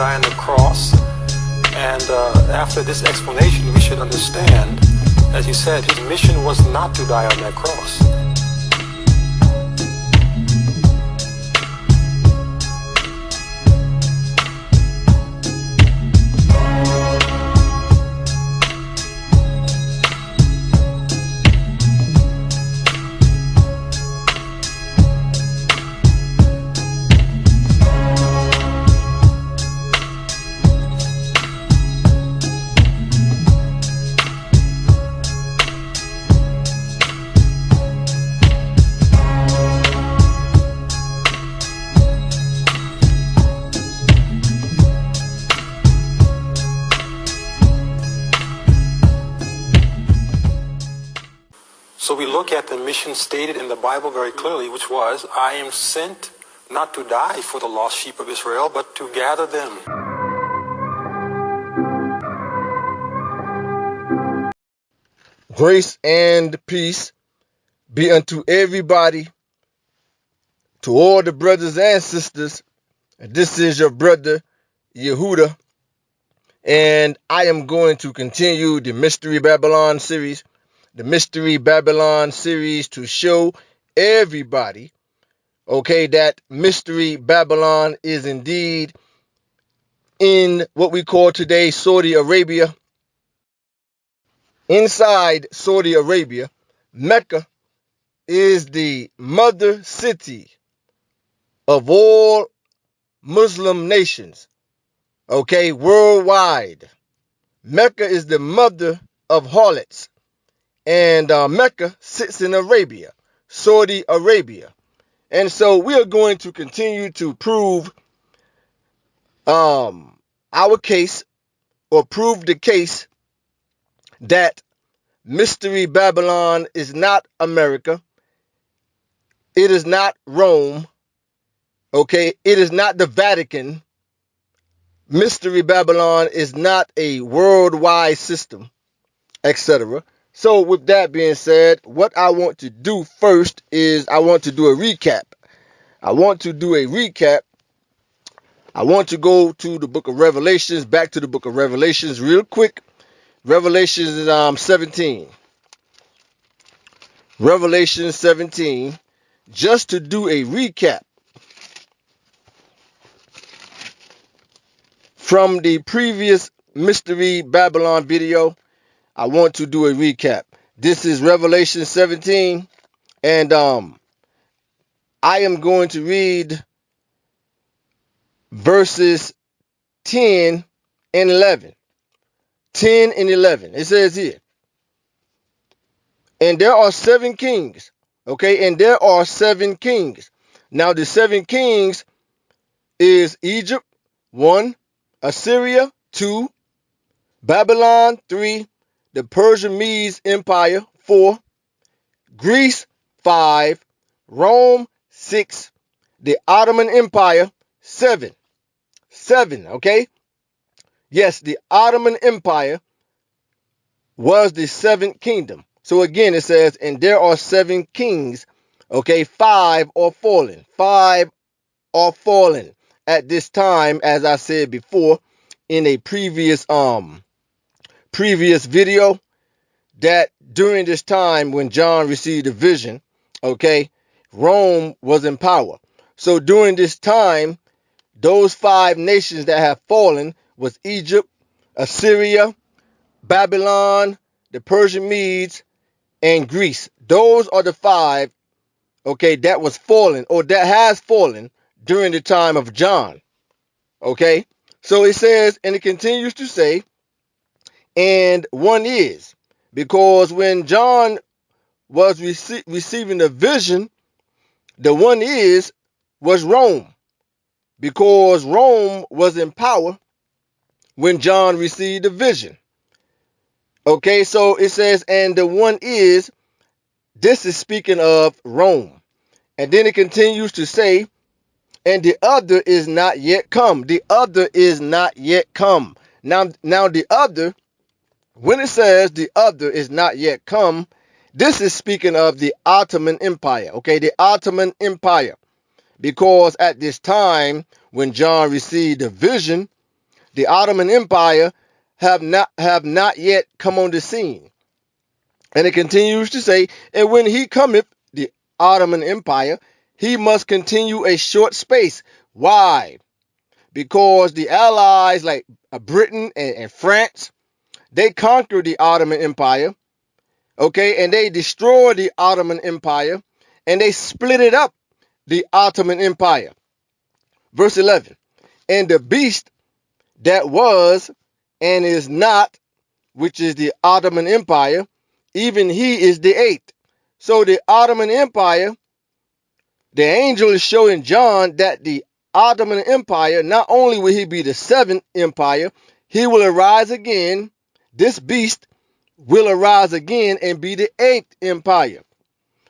die on the cross. And after this explanation, we should understand, as you said, his mission was not to die on that cross. So we look at the mission stated in the Bible very clearly, which was, I am sent not to die for the lost sheep of Israel, but to gather them. Grace and peace be unto everybody, to all the brothers and sisters. This is your brother, Yehuda, and I am going to continue the Mystery Babylon series. The Mystery Babylon series to show everybody, okay, that Mystery Babylon is indeed in what we call today Saudi Arabia. Inside Saudi Arabia, Mecca is the mother city of all Muslim nations, okay, worldwide. Mecca is the mother of harlots. And Mecca sits in Arabia, Saudi Arabia. And so we are going to continue to prove our case, or prove the case that Mystery Babylon is not America. It is not Rome. Okay, it is not the Vatican. Mystery Babylon is not a worldwide system, etc. So with that being said, what I want to do first is I want to do a recap. I want to go to the book of Revelations, back to the book of Revelations real quick. Revelations 17. Revelation 17, just to do a recap from the previous Mystery Babylon video. I want to do a recap. This is Revelation 17, and I am going to read verses 10 and 11. 10 and 11. It says here, and there are 7 kings. Okay, and there are 7 kings. Now the 7 kings is Egypt, 1, Assyria, 2, Babylon, 3, the Persian Medes Empire, 4, Greece, 5, Rome, 6, the Ottoman Empire, 7. 7, okay? Yes, the Ottoman Empire was the 7th kingdom. So again, it says, and there are 7 kings, okay? 5 are fallen. 5 are fallen at this time, as I said before in a previous video, that during this time when John received a vision, okay, Rome was in power. So during this time, those 5 nations that have fallen was Egypt, Assyria, Babylon, the Persian Medes, and Greece. Those are the 5, okay, that was fallen, or that has fallen during the time of John. Okay, so it says, and it continues to say, and one is, because when John was receiving the vision, the one was Rome, because Rome was in power when John received the vision. Okay, so it says, and the one is, this is speaking of Rome. And then it continues to say, and the other is not yet come. The other is not yet come. Now the other, when it says the other is not yet come, this is speaking of the Ottoman Empire. Okay, the Ottoman Empire. Because at this time, when John received the vision, The Ottoman Empire have not yet come on the scene. And it continues to say, and when he cometh, the Ottoman Empire, he must continue a short space. Why? Because the allies like Britain and France, they conquered the Ottoman Empire, okay, and they destroyed the Ottoman Empire, and they split it up, the Ottoman Empire. Verse 11, and the beast that was and is not, which is the Ottoman Empire, even he is the eighth. So the Ottoman Empire, the angel is showing John that the Ottoman Empire, not only will he be the seventh empire, he will arise again. This beast will arise again and be the eighth empire.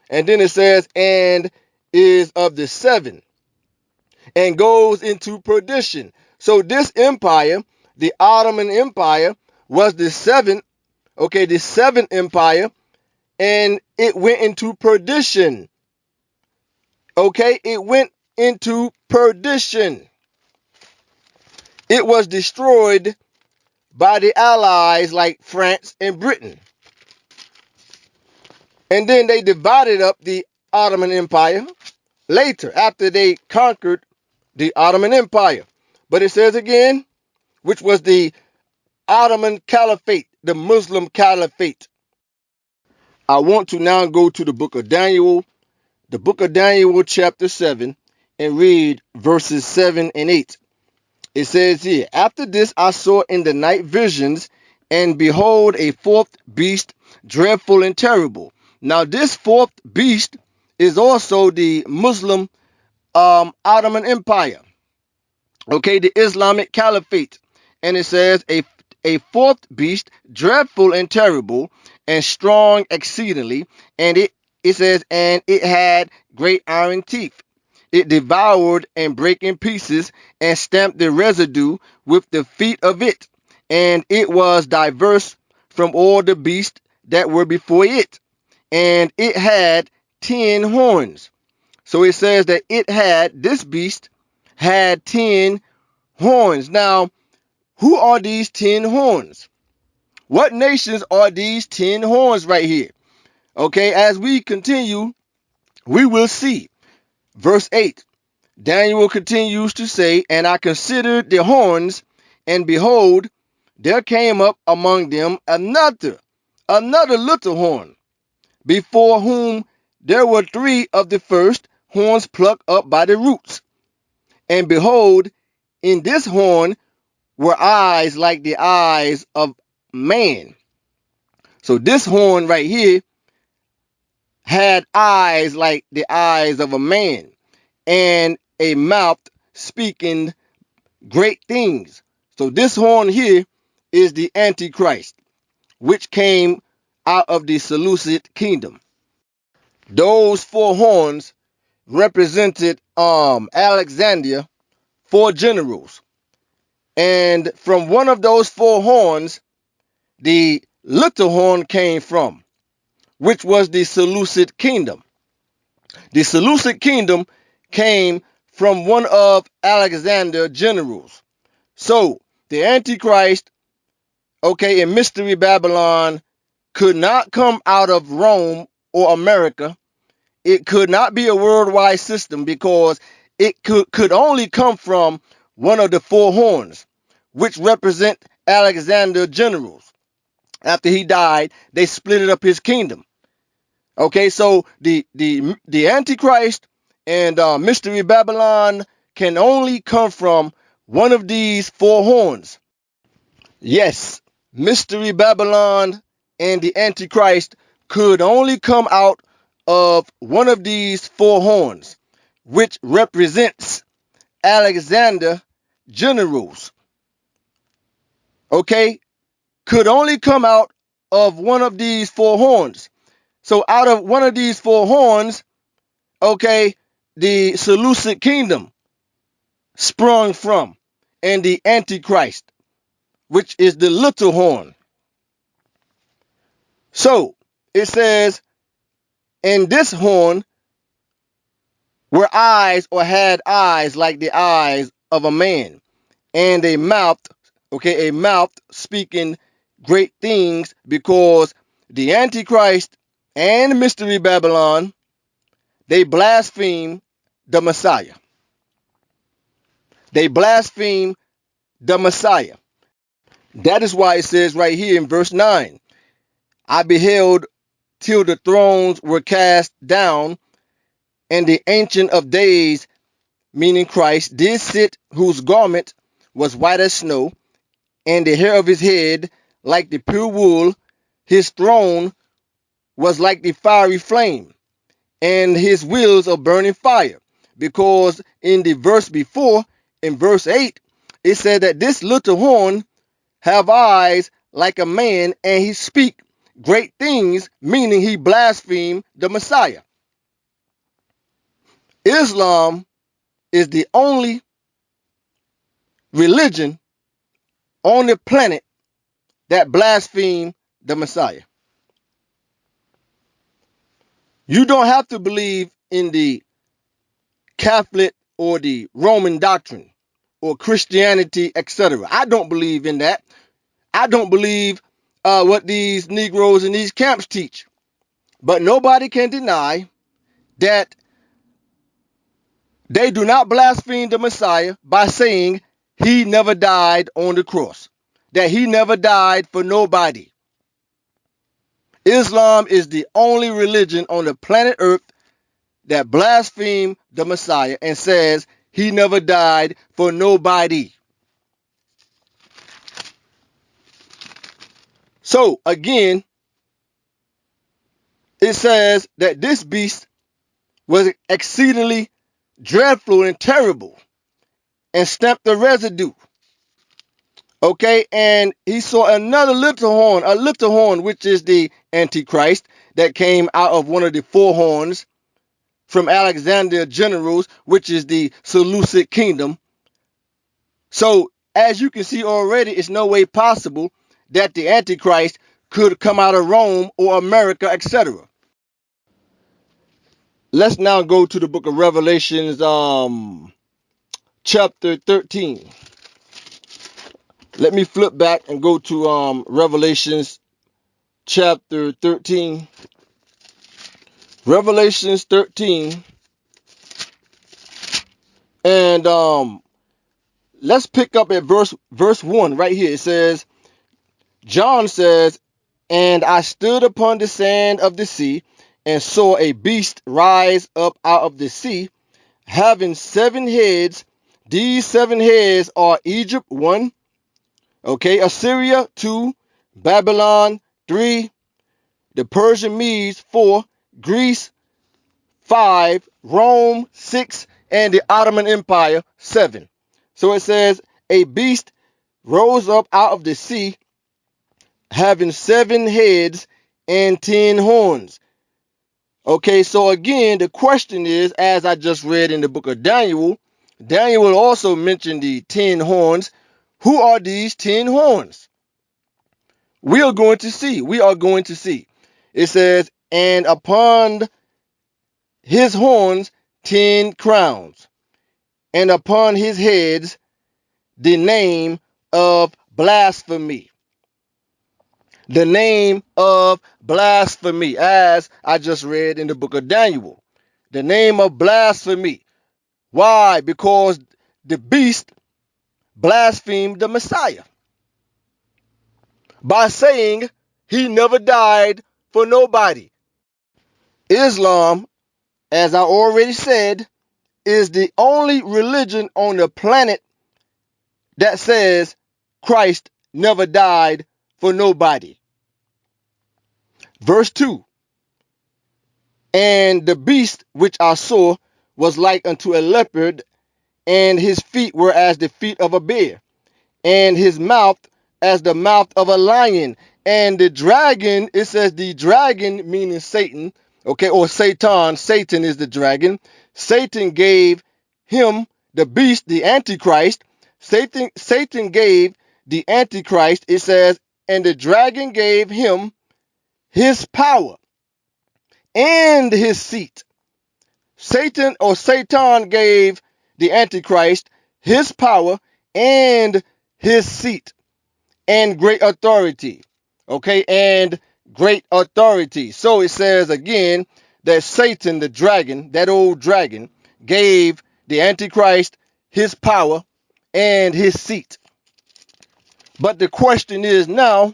And then it says, and is of the seven, and goes into perdition. So this empire, the Ottoman Empire, was the seventh, okay, the seventh empire, and it went into perdition. Okay, it went into perdition. It was destroyed by the allies like France and Britain. And then they divided up the Ottoman Empire later after they conquered the Ottoman Empire. But it says again, which was the Ottoman Caliphate, the Muslim Caliphate. I want to now go to the book of Daniel, chapter 7, and read verses 7 and 8. It says here, after this I saw in the night visions, and behold, a fourth beast, dreadful and terrible. Now this fourth beast is also the Muslim Ottoman Empire, okay, the Islamic Caliphate. And it says, a fourth beast, dreadful and terrible, and strong exceedingly, and it says, and it had great iron teeth. It devoured and brake in pieces, and stamped the residue with the feet of it. And it was diverse from all the beasts that were before it. And it had 10 horns. So it says that this beast had 10 horns. Now, who are these 10 horns? What nations are these 10 horns right here? Okay, as we continue, we will see. Verse 8, Daniel continues to say, and I considered the horns, and behold, there came up among them another little horn, before whom there were 3 of the first horns plucked up by the roots. And behold, in this horn were eyes like the eyes of man. So this horn right here had eyes like the eyes of a man, and a mouth speaking great things. So this horn here is the Antichrist, which came out of the Seleucid kingdom. Those 4 horns represented Alexander, 4 generals. And from one of those 4 horns, the little horn came from, which was the Seleucid kingdom. The Seleucid kingdom came from one of Alexander's generals. So the Antichrist, okay, in Mystery Babylon could not come out of Rome or America. It could not be a worldwide system because it could only come from one of the 4 horns, which represent Alexander's generals. After he died, they split up his kingdom. Okay, so the Antichrist and Mystery Babylon can only come from one of these 4 horns. Yes, Mystery Babylon and the Antichrist could only come out of one of these 4 horns, which represents Alexander generals. Okay, could only come out of one of these 4 horns. So out of one of these 4 horns, okay, the Seleucid kingdom sprung from, and the Antichrist, which is the little horn. So it says, in this horn were eyes, or had eyes like the eyes of a man, and a mouth okay, a mouth speaking great things, because the Antichrist and Mystery Babylon, they blaspheme the Messiah. They blaspheme the Messiah. That is why it says right here in verse 9, I beheld till the thrones were cast down, and the Ancient of Days, meaning Christ, did sit, whose garment was white as snow, and the hair of his head like the pure wool. His throne was like the fiery flame, and his wheels of burning fire. Because in the verse before, in verse 8, it said that this little horn have eyes like a man, and he speak great things, meaning he blasphemed the Messiah. Islam is the only religion on the planet that blaspheme the Messiah. You don't have to believe in the Catholic or the Roman doctrine or Christianity, etc. I don't believe in that. I don't believe what these Negroes in these camps teach. But nobody can deny that they do not blaspheme the Messiah by saying he never died on the cross, that he never died for nobody. Islam is the only religion on the planet Earth that blasphemes the Messiah and says he never died for nobody. So again, it says that this beast was exceedingly dreadful and terrible, and stamped the residue. Okay, and he saw another little horn, a little horn, which is the Antichrist, that came out of one of the four horns from Alexander generals, which is the Seleucid kingdom. So, as you can see already, it's no way possible that the Antichrist could come out of Rome or America, etc. Let's now go to the book of Revelations, chapter 13. Let me flip back and go to Revelations chapter 13. Revelations 13. And let's pick up at verse 1 right here. It says, John says, and I stood upon the sand of the sea and saw a beast rise up out of the sea, having 7 heads. These 7 heads are Egypt, 1, okay, Assyria, 2, Babylon, 3, the Persian Medes, 4, Greece, 5, Rome, 6, and the Ottoman Empire, 7. So it says, a beast rose up out of the sea, having 7 heads and 10 horns. Okay, so again, the question is, as I just read in the book of Daniel, Daniel will also mention the 10 horns. Who are these 10 horns? We are going to see. We are going to see. It says, and upon his horns 10 crowns, and upon his heads the name of blasphemy. The name of blasphemy, as I just read in the book of Daniel. The name of blasphemy. Why? Because the beast blasphemed the Messiah by saying he never died for nobody. Islam, as I already said, is the only religion on the planet that says Christ never died for nobody. Verse 2, and the beast which I saw was like unto a leopard, and his feet were as the feet of a bear, and his mouth as the mouth of a lion. And the dragon, it says the dragon, meaning Satan, okay, or Satan. Satan is the dragon. Satan gave him, the beast, the Antichrist. Satan gave the Antichrist, it says, and the dragon gave him his power and his seat. Satan gave the Antichrist his power and his seat. and great authority. Okay, and great authority. So it says again that Satan, the dragon, that old dragon, gave the Antichrist his power and his seat. But the question is now,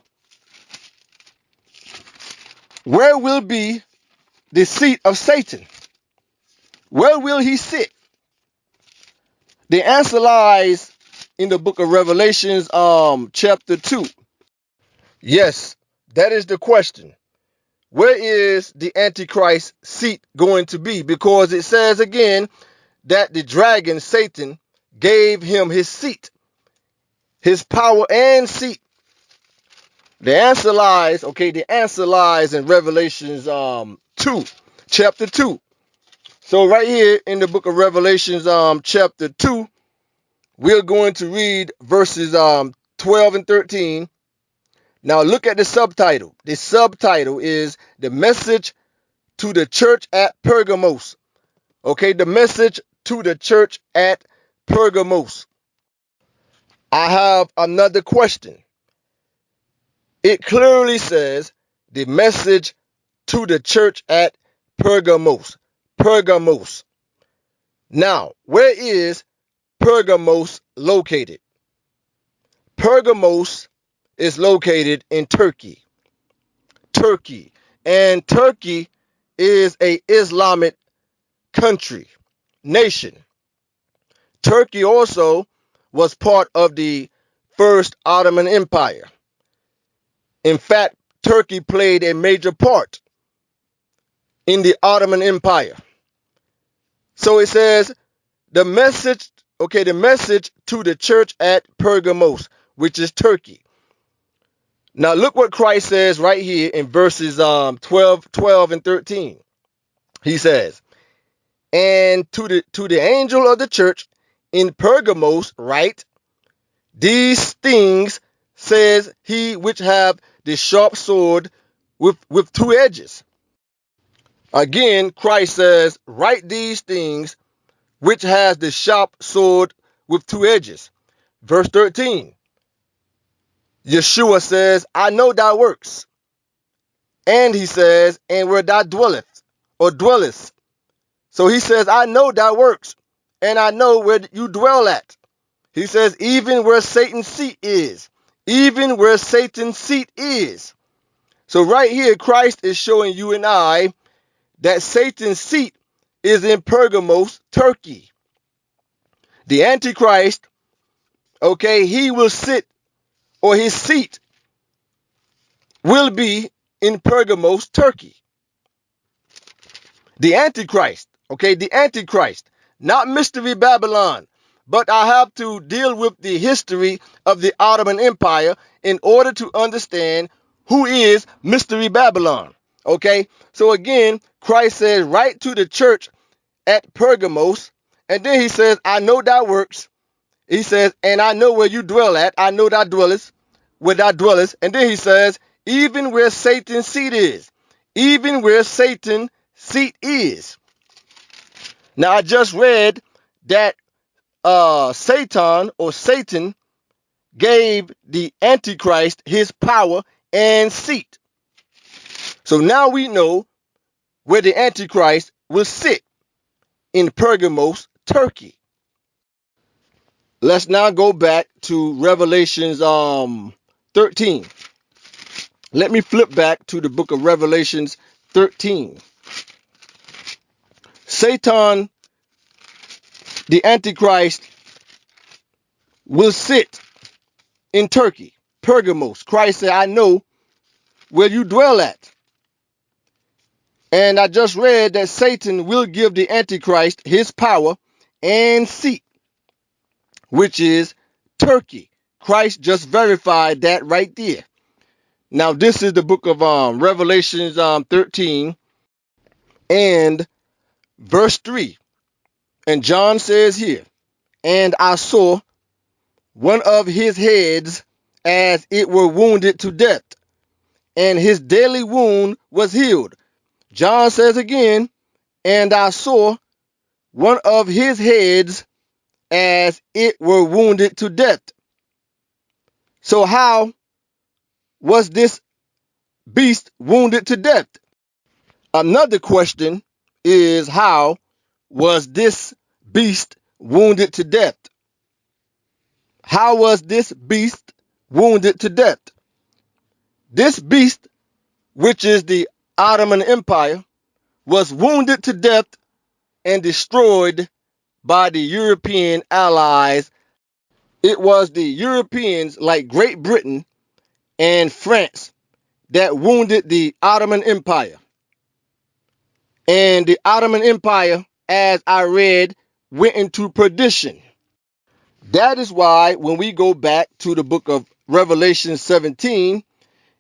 where will be the seat of Satan? Where will he sit? The answer lies in the book of Revelations, chapter 2. Yes, that is the question. Where is the Antichrist seat going to be? Because it says again that the dragon, Satan, gave him his seat, his power and seat. The answer lies in Revelations 2, chapter 2. So right here in the book of Revelations chapter 2, we're going to read verses 12 and 13. Now look at the subtitle. The subtitle is The Message to the Church at Pergamos. Okay, the message to the church at Pergamos. I have another question. It clearly says the message to the church at Pergamos. Pergamos. Now, where is Pergamos located? Pergamos is located in Turkey. Turkey. And Turkey is a Islamic country, nation. Turkey also was part of the First Ottoman Empire. In fact, Turkey played a major part in the Ottoman Empire. So it says the message to the church at Pergamos, which is Turkey. Now look what Christ says right here in verses 12 and 13. He says, and to the angel of the church in Pergamos write, these things says he which have the sharp sword with two edges. Again, Christ says, write these things which has the sharp sword with two edges. Verse 13. Yeshua says, I know thy works. And he says, and where thou dwellest, or dwellest. So he says, I know thy works, and I know where you dwell at. He says, even where Satan's seat is. Even where Satan's seat is. So right here, Christ is showing you and I that Satan's seat is in Pergamos, Turkey. The Antichrist, he will sit, or his seat will be in Pergamos, Turkey. The Antichrist, the Antichrist, not Mystery Babylon. But I have to deal with the history of the Ottoman Empire in order to understand who is Mystery Babylon. So again, Christ says, write to the church at Pergamos. And then he says, I know thy works. He says, and I know where you dwell at. I know thou dwellest, where thou dwellest. And then he says, even where Satan's seat is. Even where Satan's seat is. Now, I just read that Satan gave the Antichrist his power and seat. So now we know where the Antichrist will sit, in Pergamos, Turkey. Let's now go back to Revelations 13. Let me flip back to the book of Revelations 13. Satan, the Antichrist, will sit in Turkey, Pergamos. Christ said, I know where you dwell at. And I just read that Satan will give the Antichrist his power and seat, which is Turkey. Christ just verified that right there. Now, this is the book of Revelations 13 and verse 3. And John says here, and I saw one of his heads as it were wounded to death, and his daily wound was healed. John says again, and I saw one of his heads as it were wounded to death. So how was this beast wounded to death? Another question is, how was this beast wounded to death? How was this beast wounded to death? This beast, which is the Ottoman Empire, was wounded to death and destroyed by the European allies. It was the Europeans like Great Britain and France that wounded the Ottoman Empire. And the Ottoman Empire, as I read, went into perdition. That is why when we go back to the book of Revelation 17,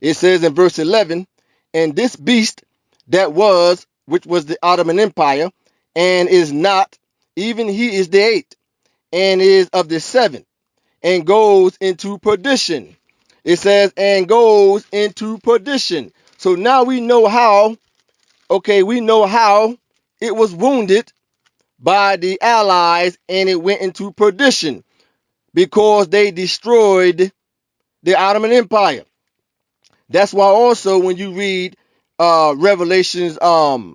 it says in verse 11, and this beast that was, which was the Ottoman Empire, and is not, even he is the eighth, and is of the seventh, and goes into perdition. It says, and goes into perdition. So now we know how, we know how it was wounded by the Allies and it went into perdition because they destroyed the Ottoman Empire. That's why also when you read Revelations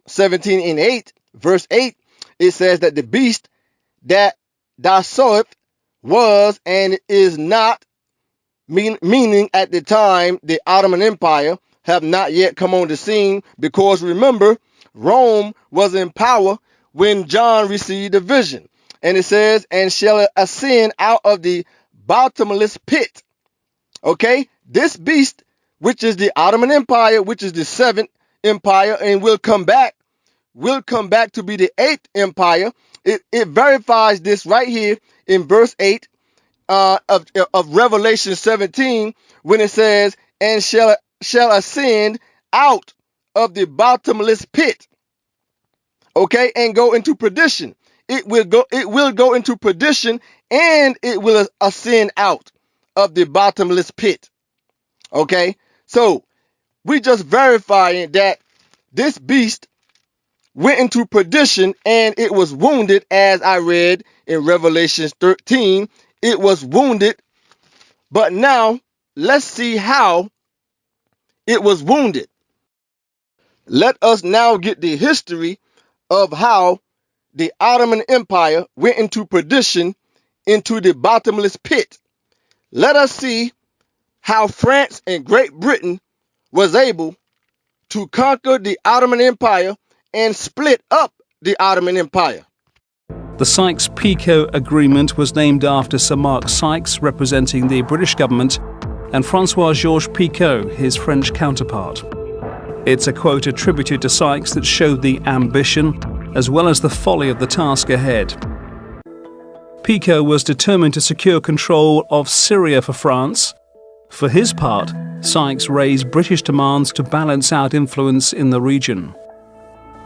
17 and 8, verse 8, it says that the beast that thou sawest was and is not, meaning at the time the Ottoman Empire have not yet come on the scene, because remember, Rome was in power when John received the vision. And it says, and shall ascend out of the bottomless pit. Okay, this beast, which is the Ottoman Empire, which is the seventh empire, and will come back to be the eighth empire. It verifies this right here in verse 8 of Revelation 17, when it says, and shall ascend out of the bottomless pit, okay, and go into perdition. It will go into perdition, and it will ascend out of the bottomless pit. Okay, so we just verifying that this beast went into perdition and it was wounded, as I read in Revelation 13. It was wounded, but now let's see how it was wounded. Let us now get the history of how the Ottoman Empire went into perdition, into the bottomless pit. Let us see how France and Great Britain was able to conquer the Ottoman Empire and split up the Ottoman Empire. The Sykes-Picot Agreement was named after Sir Mark Sykes, representing the British government, and Francois-Georges Picot, his French counterpart. It's a quote attributed to Sykes that showed the ambition as well as the folly of the task ahead. Picot was determined to secure control of Syria for France. For his part, Sykes raised British demands to balance out influence in the region.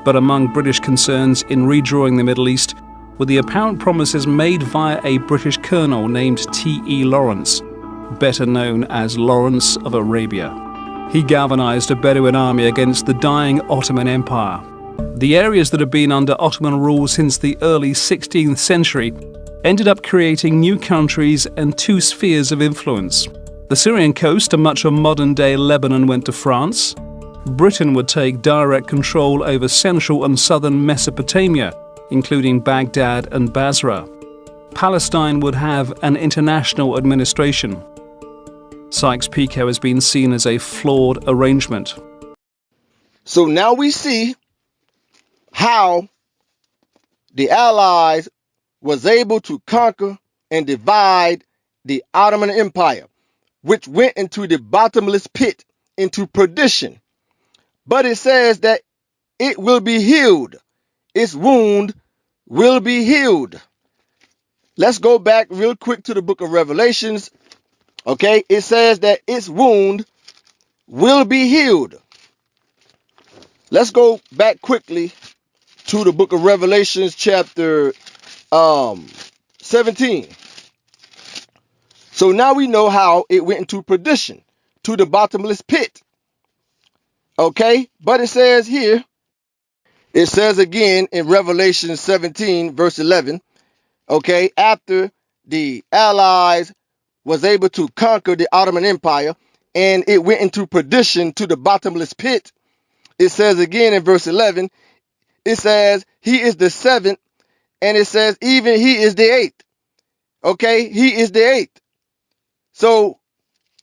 But among British concerns in redrawing the Middle East were the apparent promises made via a British colonel named T.E. Lawrence, better known as Lawrence of Arabia. He galvanized a Bedouin army against the dying Ottoman Empire. The areas that had been under Ottoman rule since the early 16th century ended up creating new countries and two spheres of influence. The Syrian coast and much of modern-day Lebanon went to France. Britain would take direct control over central and southern Mesopotamia, including Baghdad and Basra. Palestine would have an international administration. Sykes-Picot has been seen as a flawed arrangement. So now we see how the Allies was able to conquer and divide the Ottoman Empire, which went into the bottomless pit, into perdition. But it says that it will be healed. Its wound will be healed. Let's go back real quick to the book of Revelations. Okay, it says that its wound will be healed. Let's go back quickly to the book of Revelations chapter 17. So now we know how it went into perdition, to the bottomless pit. Okay, but it says here, it says again in Revelation 17 verse 11, okay, after the Allies was able to conquer the Ottoman Empire and it went into perdition to the bottomless pit. It says again in verse 11, it says he is the seventh, and it says even he is the eighth. Okay, he is the eighth. So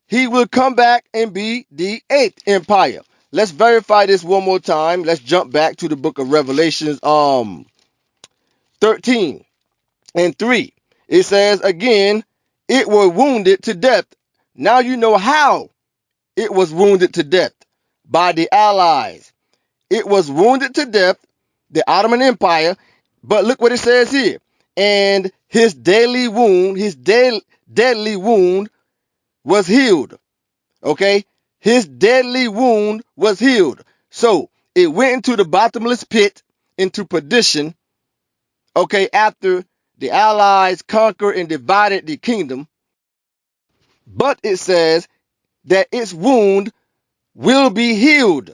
he will come back and be the eighth empire. Let's verify this one more time. Let's jump back to the book of Revelations 13 and 3. It says again, it was wounded to death. Now you know how it was wounded to death, by the Allies. It was wounded to death, the Ottoman Empire. But look what it says here. And his deadly wound was healed. Okay? His deadly wound was healed. So it went into the bottomless pit, into perdition. Okay, after the Allies conquered and divided the kingdom. But it says that its wound will be healed,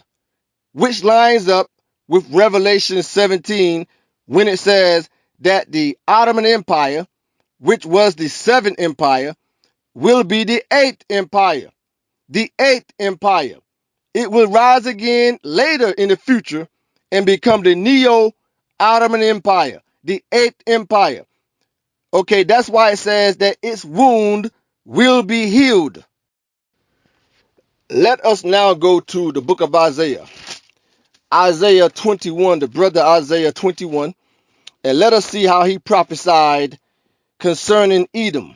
which lines up with Revelation 17 when it says that the Ottoman Empire, which was the seventh empire, will be the eighth empire. The eighth empire. It will rise again later in the future and become the Neo-Ottoman Empire, the eighth empire. Okay, that's why it says that its wound will be healed. Let us now go to the book of Isaiah. Isaiah 21, the brother Isaiah 21, and let us see how he prophesied concerning Edom.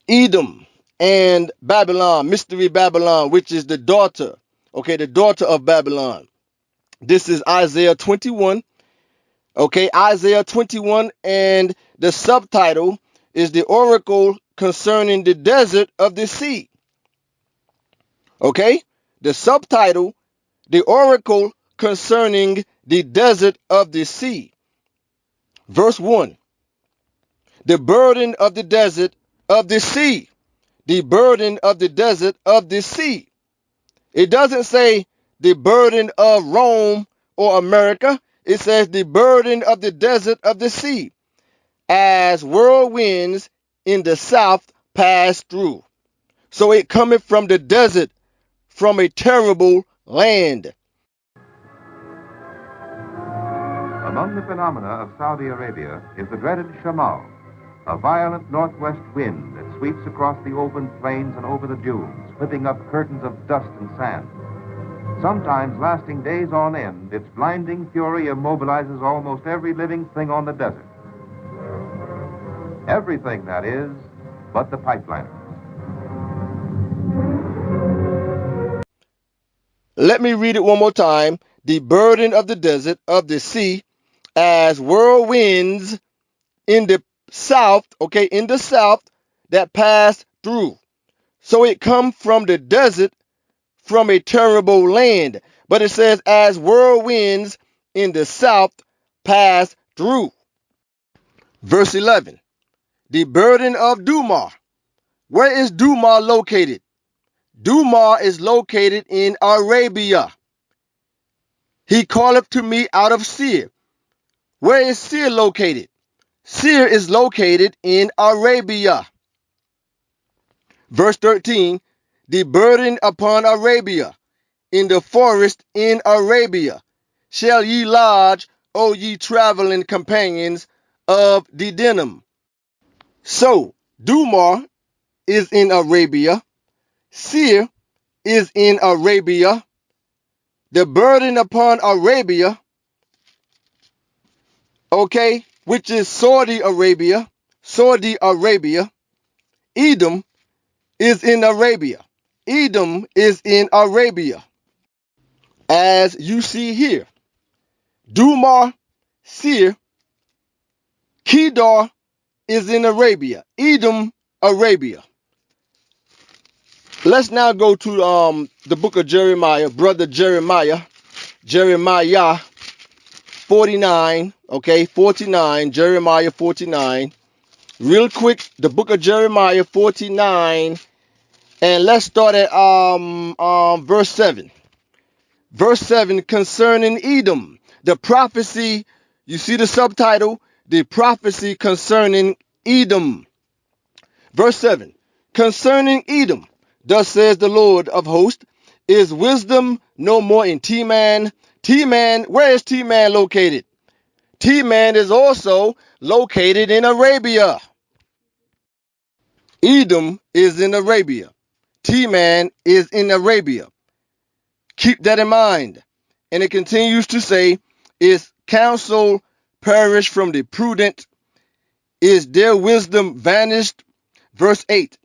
Edom and Babylon, mystery Babylon, which is the daughter of Babylon. This is Isaiah 21. Okay, Isaiah 21, and the subtitle is the oracle concerning the desert of the sea. Okay, the subtitle, the oracle concerning the desert of the sea. Verse 1, the burden of the desert of the sea. The burden of the desert of the sea. It doesn't say the burden of Rome or America. It says the burden of the desert of the sea, as whirlwinds in the south pass through. So it cometh from the desert, from a terrible land. Among the phenomena of Saudi Arabia is the dreaded shamal, a violent northwest wind that sweeps across the open plains and over the dunes, whipping up curtains of dust and sand. Sometimes lasting days on end, its blinding fury immobilizes almost every living thing on the desert. Everything, that is, but the pipeliners. Let me read it one more time. The burden of the desert of the sea, as whirlwinds in the south, in the south that pass through. So it comes from the desert, from a terrible land. But it says, as whirlwinds in the south pass through. Verse 11, the burden of Dumar. Where is Dumar located? Dumar is located in Arabia. He calleth to me out of Seir. Where is Seir located? Seir is located in Arabia. Verse 13, the burden upon Arabia. In the forest in Arabia shall ye lodge, O ye traveling companions of the denim. So, Dumar is in Arabia. Seir is in Arabia. The burden upon Arabia, which is Saudi Arabia. Edom is in Arabia. Edom is in Arabia. As you see here, Dumar, Seir, Kedar is in Arabia. Edom, Arabia. Let's now go to the book of Jeremiah, brother Jeremiah 49, 49, Jeremiah 49. Real quick, the book of Jeremiah 49, and let's start at verse 7. Verse 7 concerning Edom. The prophecy, you see the subtitle, the prophecy concerning Edom. Verse 7, concerning Edom, Thus says the Lord of hosts, is wisdom no more in Teman? Teman, where is Teman located? Teman is also located in Arabia. Edom is in Arabia. Teman is in Arabia. Keep that in mind. And it continues to say, is counsel perished from the prudent? Is their wisdom vanished? Verse 8,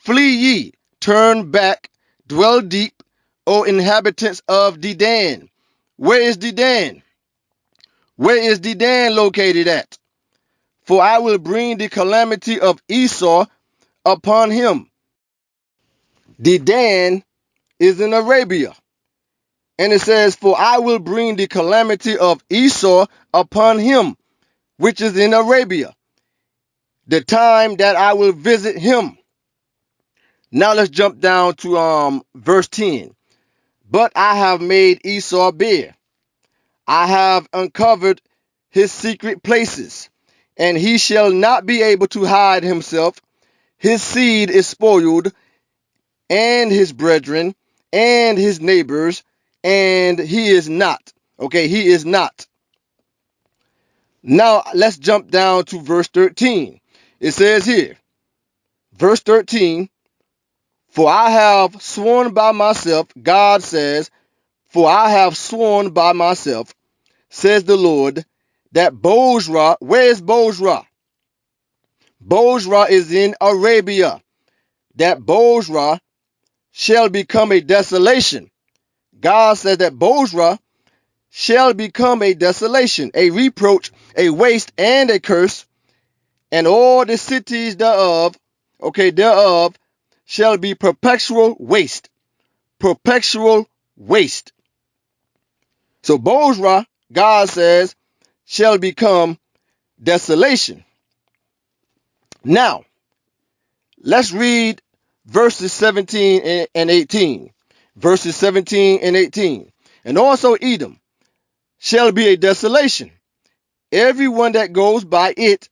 flee ye, turn back, dwell deep, O inhabitants of Dedan. Where is Dedan? Where is Dedan located at? For I will bring the calamity of Esau upon him. Dedan is in Arabia. And it says, for I will bring the calamity of Esau upon him, which is in Arabia, the time that I will visit him. Now let's jump down to verse 10. But I have made Esau bare. I have uncovered his secret places, and he shall not be able to hide himself. His seed is spoiled, and his brethren, and his neighbors, and he is not. Okay, he is not. Now let's jump down to verse 13. It says here, verse 13, for I have sworn by myself, God says, for I have sworn by myself, says the Lord, that Bozrah, where is Bozrah? Bozrah is in Arabia. That Bozrah shall become a desolation. God says that Bozrah shall become a desolation, a reproach, a waste, and a curse, and all the cities thereof, thereof shall be perpetual waste. Perpetual waste. So Bozrah, God says, shall become desolation. Now, let's read verses 17 and 18. Verses 17 and 18. And also Edom shall be a desolation. Everyone that goes by it,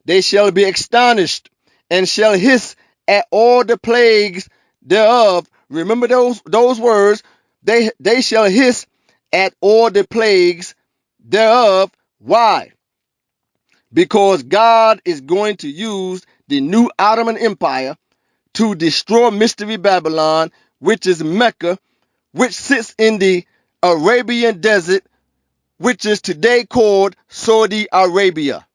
they shall be astonished and shall hiss at all the plagues thereof. Remember those words. They shall hiss at all the plagues thereof. Why? Because God is going to use the new Ottoman Empire to destroy Mystery Babylon, which is Mecca, which sits in the Arabian desert, which is today called Saudi Arabia.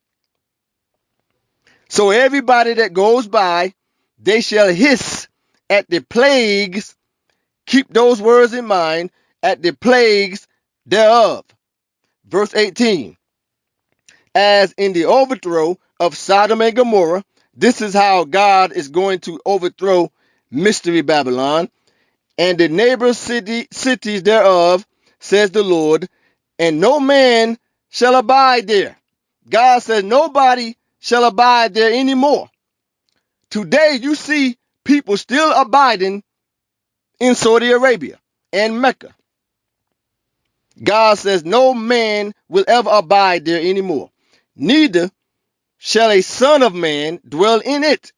So everybody that goes by, they shall hiss at the plagues. Keep those words in mind, at the plagues thereof. Verse 18. As in the overthrow of Sodom and Gomorrah, this is how God is going to overthrow Mystery Babylon and the neighbor cities thereof, says the Lord, and no man shall abide there. God says nobody shall abide there anymore. Today you see people still abiding in Saudi Arabia and Mecca. God says no man will ever abide there anymore. Neither shall a son of man dwell in it.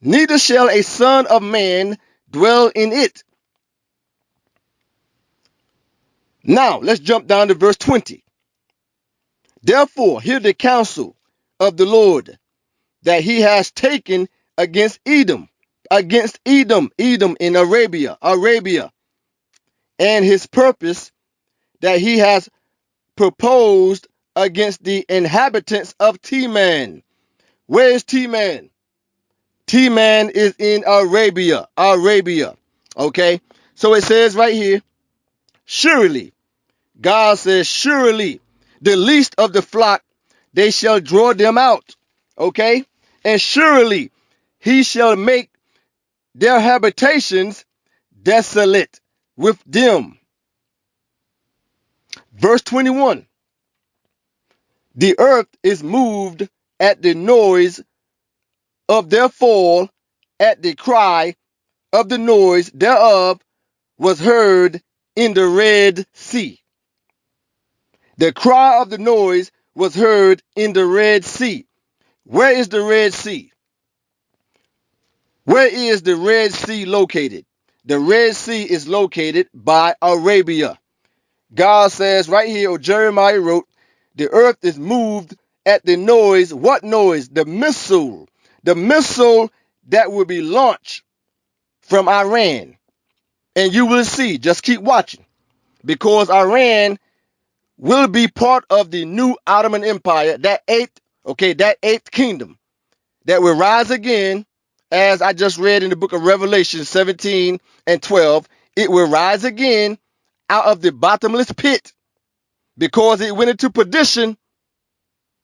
Neither shall a son of man dwell in it. Now, let's jump down to verse 20. Therefore, hear the counsel of the Lord that he has taken against Edom, Edom in Arabia, and his purpose that he has proposed against the inhabitants of Teman. Where is Teman? Teman is in Arabia. Okay? So it says right here, surely, God says, surely, the least of the flock, they shall draw them out. Okay? And surely, he shall make their habitations desolate with them. Verse 21. The earth is moved at the noise of their fall, at the cry of the noise thereof was heard in the Red Sea. The cry of the noise was heard in the Red Sea. Where is the Red Sea? Where is the Red Sea located? The Red Sea is located by Arabia. God says right here, or Jeremiah wrote, the earth is moved at the noise. What noise? The missile. The missile that will be launched from Iran. And you will see, just keep watching, because Iran will be part of the new Ottoman Empire, that eighth kingdom that will rise again, as I just read in the book of Revelation 17 and 12. It will rise again out of the bottomless pit because it went into perdition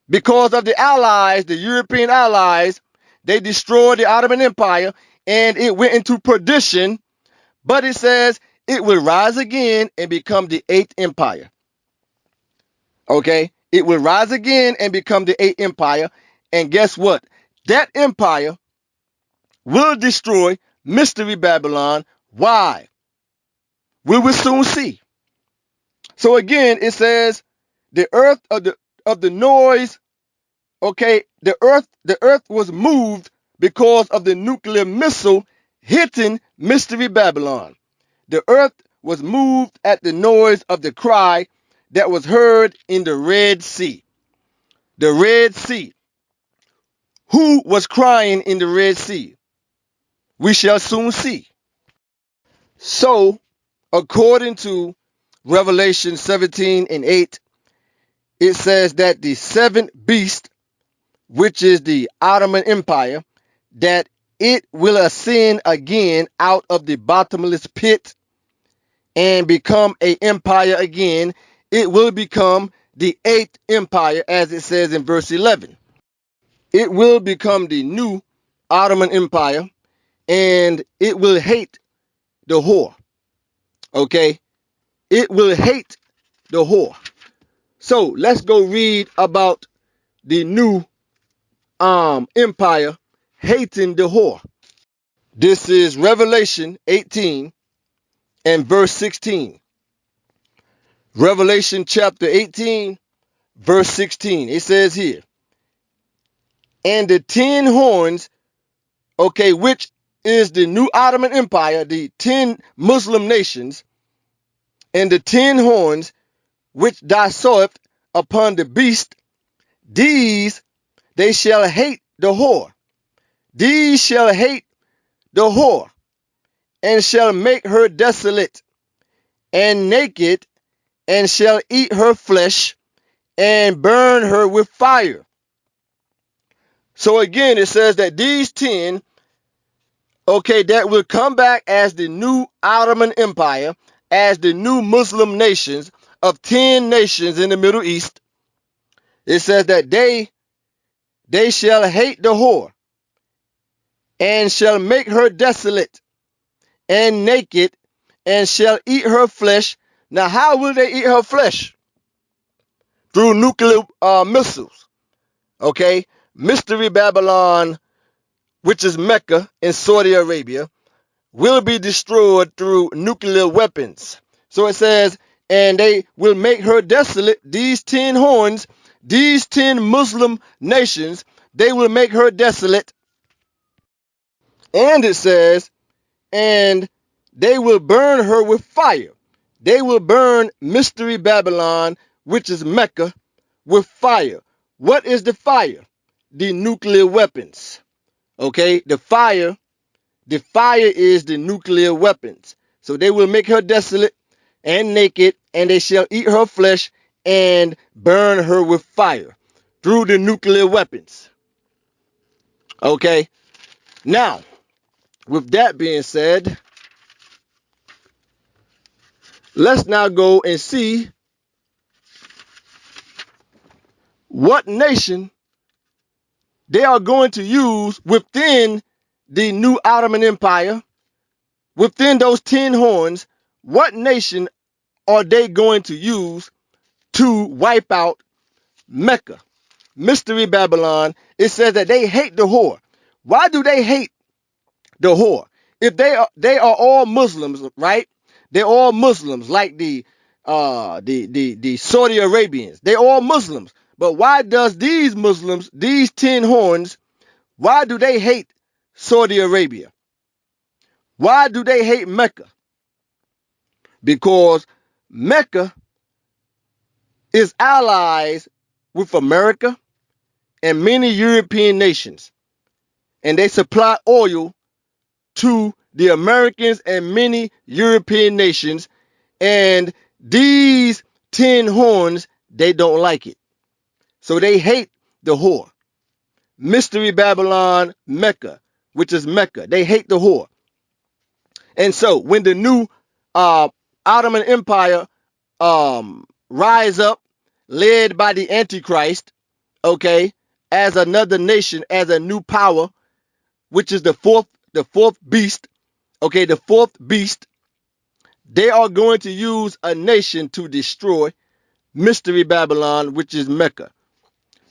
because of the allies, the European allies. They destroyed the Ottoman Empire and it went into perdition. But it says it will rise again and become the eighth empire. Okay? It will rise again and become the eighth empire. And guess what? That empire will destroy Mystery Babylon. Why? We will soon see. So again, it says the earth of the noise. Okay, the earth was moved because of the nuclear missile hitting Mystery Babylon. The earth was moved at the noise of the cry that was heard in the Red Sea. The Red Sea. Who was crying in the Red Sea? We shall soon see. So, according to Revelation 17 and 8, it says that the seventh beast, which is the Ottoman Empire, that it will ascend again out of the bottomless pit and become an empire again. It will become the eighth empire, as it says in verse 11. It will become the new Ottoman Empire, and it will hate the whore. Okay? It will hate the whore. So let's go read about the new empire hating the whore. This is Revelation 18 and verse 16. Revelation chapter 18, verse 16. It says here, and the 10 horns, okay, which is the new Ottoman Empire, the 10 Muslim nations, and the 10 horns which thou sawest upon the beast, these they shall hate the whore. These shall hate the whore, and shall make her desolate and naked, and shall eat her flesh, and burn her with fire. So again, it says that these 10, okay, that will come back as the new Ottoman Empire, as the new Muslim nations of 10 nations in the Middle East. It says that they shall hate the whore, and shall make her desolate and naked, and shall eat her flesh. Now, how will they eat her flesh? Through nuclear missiles. Okay? Mystery Babylon, which is Mecca in Saudi Arabia, will be destroyed through nuclear weapons. So it says, and they will make her desolate. These 10 horns, these 10 Muslim nations, they will make her desolate. And it says, and they will burn her with fire. They will burn Mystery Babylon, which is Mecca, with fire. What is the fire? The nuclear weapons. Okay, the fire is the nuclear weapons. So they will make her desolate and naked, and they shall eat her flesh and burn her with fire through the nuclear weapons. Okay, now, with that being said, let's now go and see what nation they are going to use within the new Ottoman Empire, within those 10 horns. What nation are they going to use to wipe out Mecca, Mystery Babylon? It says that they hate the whore. Why do they hate the whore? If they are all Muslims, right? They're all Muslims, like the Saudi Arabians. They're all Muslims. But why does these Muslims, these 10 horns, why do they hate Saudi Arabia? Why do they hate Mecca? Because Mecca is allies with America and many European nations, and they supply oil to the Americans and many European nations, and these 10 horns, they don't like it. So they hate the whore. Mystery Babylon, Mecca, which is Mecca. They hate the whore. And so when the new Ottoman Empire rise up, led by the Antichrist, okay, as another nation, as a new power, which is the fourth beast, okay, the fourth beast, they are going to use a nation to destroy Mystery Babylon, which is Mecca.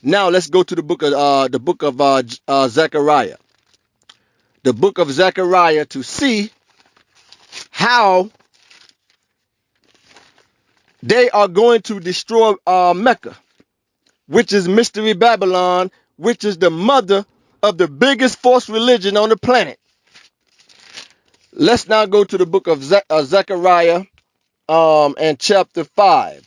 Now let's go to the book of Zechariah. The book of Zechariah, to see how they are going to destroy Mecca, which is Mystery Babylon, which is the mother of the biggest false religion on the planet. Let's now go to the book of Zechariah and chapter 5.